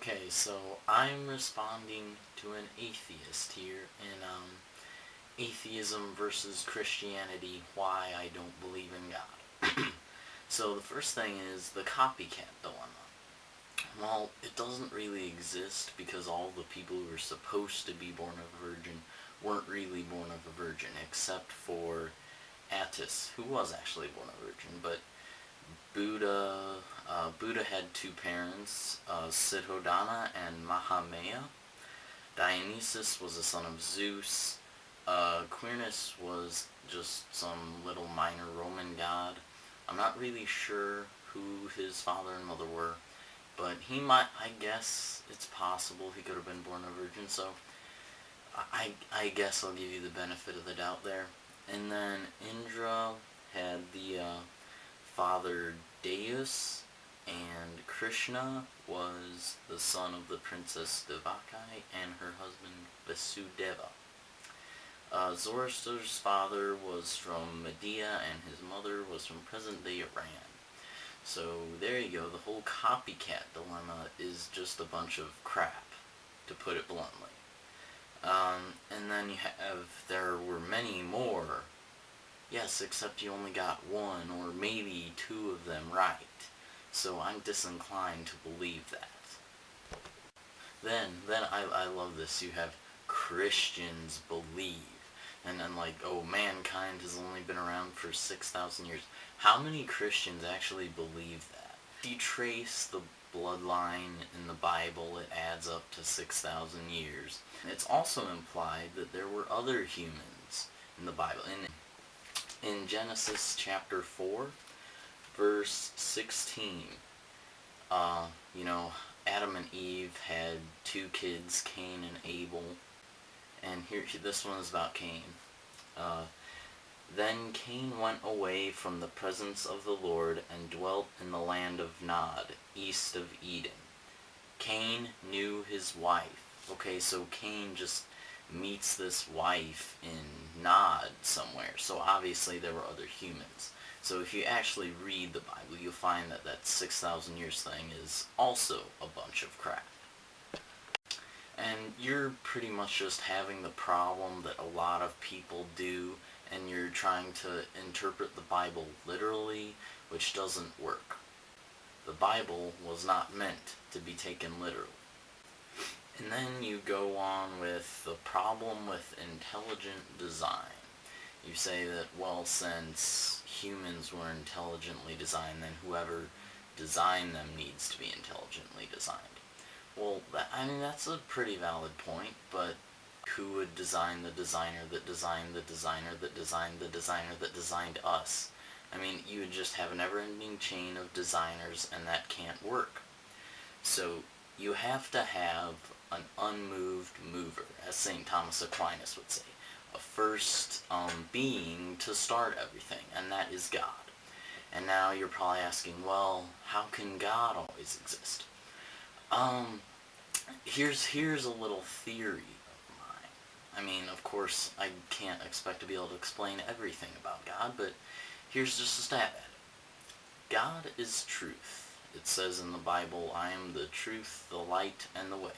Okay, so I'm responding to an atheist here in Atheism versus Christianity, Why I Don't Believe in God. So the first thing is the copycat dilemma. Well, it doesn't really exist because all the people who were supposed to be born of a virgin weren't really born of a virgin, except for Attis, who was actually born a virgin, but Buddha had two parents, Siddhodana and Mahamaya. Dionysus was a son of Zeus. Quirinus was just some little minor Roman god. I'm not really sure who his father and mother were, but I guess it's possible he could have been born a virgin, so I guess I'll give you the benefit of the doubt there. And then Indra had the father Deus, and Krishna was the son of the princess Devaki and her husband Vasudeva. Zoroaster's father was from Media and his mother was from present-day Iran. So there you go, the whole copycat dilemma is just a bunch of crap, to put it bluntly. And then there were many more. Yes, except you only got one or maybe two of them right. So I'm disinclined to believe that. Then I love this. You have Christians believe. And then like, oh, mankind has only been around for 6,000 years. How many Christians actually believe that? If you trace the bloodline in the Bible, it adds up to 6,000 years. It's also implied that there were other humans in the Bible. In Genesis chapter 4, verse 16, Adam and Eve had two kids, Cain and Abel. And this one is about Cain. Then Cain went away from the presence of the Lord and dwelt in the land of Nod, east of Eden. Cain knew his wife. Okay, so Cain just meets this wife in Nod somewhere. So obviously there were other humans. So if you actually read the Bible, you'll find that that 6,000 years thing is also a bunch of crap. And you're pretty much just having the problem that a lot of people do, and you're trying to interpret the Bible literally, which doesn't work. The Bible was not meant to be taken literally. And then you go on with the problem with intelligent design. You say that, well, since humans were intelligently designed, then whoever designed them needs to be intelligently designed. Well, that's a pretty valid point, but who would design the designer that designed the designer that designed the designer that designed us? You would just have a never-ending chain of designers, and that can't work. So you have to have an unmoved mover, as St. Thomas Aquinas would say, a first being to start everything, and that is God. And now you're probably asking, well, how can God always exist? Here's a little theory of mine. Of course, I can't expect to be able to explain everything about God, but here's just a stab at it. God is truth. It says in the Bible, I am the truth, the light, and the way.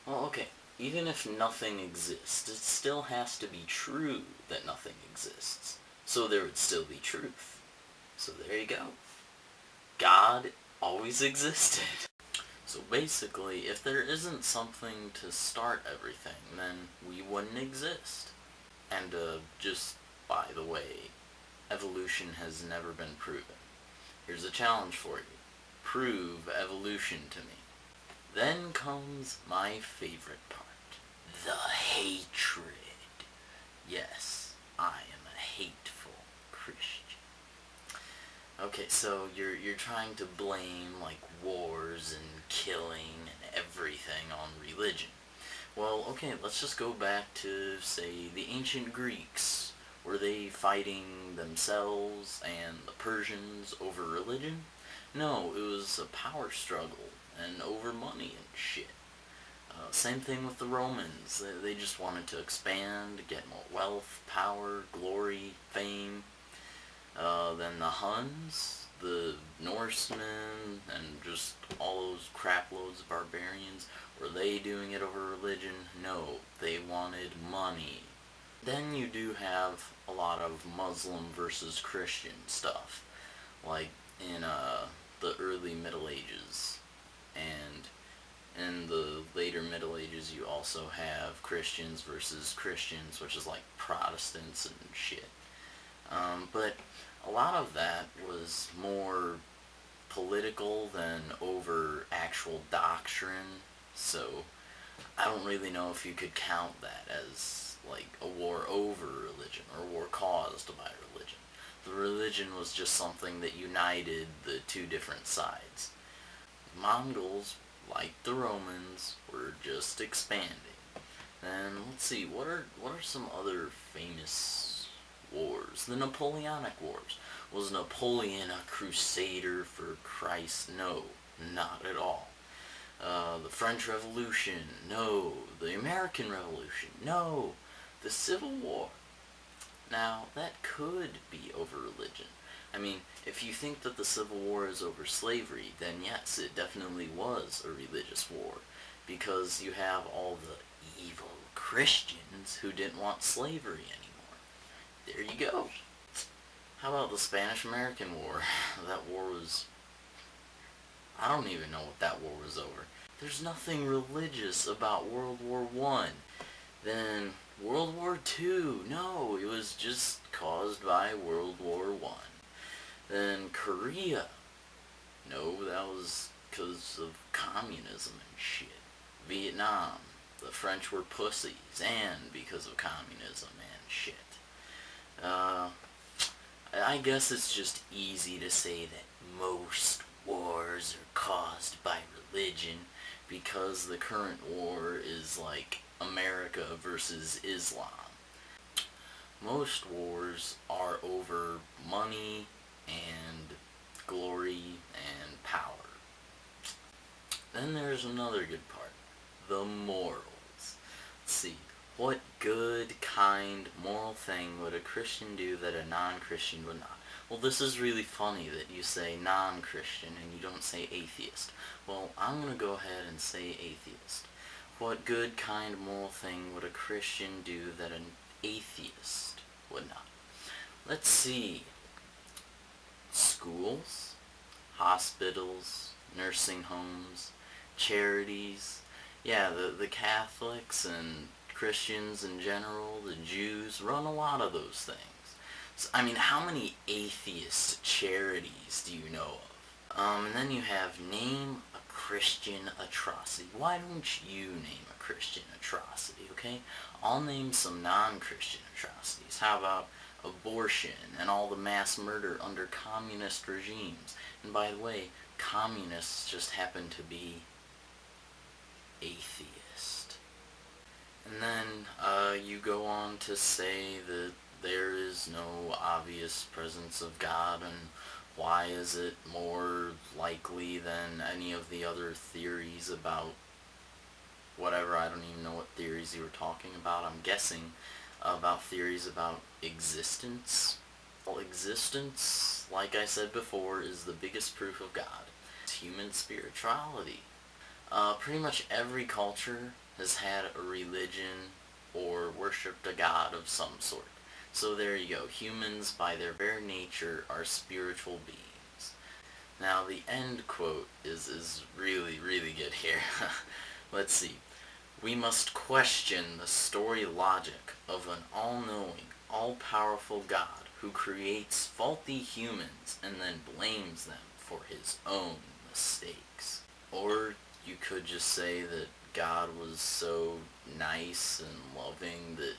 Well, okay, even if nothing exists, it still has to be true that nothing exists. So there would still be truth. So there you go. God always existed. So basically, if there isn't something to start everything, then we wouldn't exist. And just by the way, evolution has never been proven. Here's a challenge for you. Prove evolution to me. Then comes my favorite part. The hatred. Yes, I am a hateful Christian. Okay, so you're trying to blame, like, wars and killing and everything on religion. Well, okay, let's just go back to, say, the ancient Greeks. Were they fighting themselves and the Persians over religion? No, it was a power struggle and over money and shit. Same thing with the Romans. They just wanted to expand, get more wealth, power, glory, fame. Then the Huns, the Norsemen and just all those crap loads of barbarians, were they doing it over religion? No, they wanted money. Then you do have a lot of Muslim versus Christian stuff, like in the early Middle Ages, and in the later Middle Ages you also have Christians versus Christians, which is like Protestants and shit. But a lot of that was more political than over actual doctrine, so I don't really know if you could count that as like a war over religion or a war caused by religion. The religion was just something that united the two different sides. Mongols, like the Romans, were just expanding. And let's see, what are some other famous wars? The Napoleonic Wars. Was Napoleon a crusader for Christ? No, not at all. The French Revolution? No. The American Revolution? No. The Civil War? Now, that could be over religion. I mean, if you think that the Civil War is over slavery, then yes, it definitely was a religious war, because you have all the evil Christians who didn't want slavery anymore. There you go. How about the Spanish-American War? That war was... I don't even know what that war was over. There's nothing religious about World War I. Then World War II, no, it was just caused by World War I. Then Korea, no, that was because of communism and shit. Vietnam, the French were pussies, and because of communism and shit. I guess it's just easy to say that most wars are caused by religion, because the current war is like America versus Islam. Most wars are over money and glory and power. Then there's another good part, the morals. Let's see, what good, kind, moral thing would a Christian do that a non-Christian would not? Well, this is really funny that you say non-Christian and you don't say atheist. Well, I'm going to go ahead and say atheist. What good, kind, moral thing would a Christian do that an atheist would not? Let's see. Schools, hospitals, nursing homes, charities. Yeah, the Catholics and Christians in general, the Jews, run a lot of those things. So, I mean, how many atheist charities do you know of? And then you have name a Christian atrocity. Why don't you name a Christian atrocity, okay? I'll name some non-Christian atrocities. How about abortion and all the mass murder under communist regimes? And by the way, communists just happen to be atheist. And then you go on to say that there is no obvious presence of God, and why is it more likely than any of the other theories about whatever? I don't even know what theories you were talking about. I'm guessing about theories about existence. Well, existence, like I said before, is the biggest proof of God. It's human spirituality. Pretty much every culture has had a religion or worshipped a god of some sort. So there you go. Humans, by their very nature, are spiritual beings. Now, the end quote is really, really good here. Let's see. We must question the story logic of an all-knowing, all-powerful God who creates faulty humans and then blames them for his own mistakes. Or you could just say that God was so nice and loving that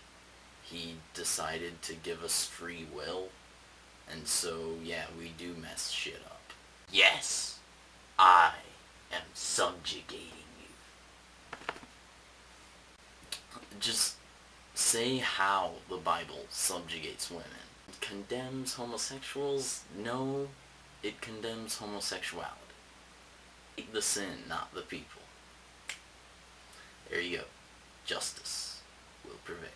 he decided to give us free will, and so, yeah, we do mess shit up. Yes, I am subjugating you. Just say how the Bible subjugates women. It condemns homosexuals? No, it condemns homosexuality. The sin, not the people. There you go. Justice will prevail.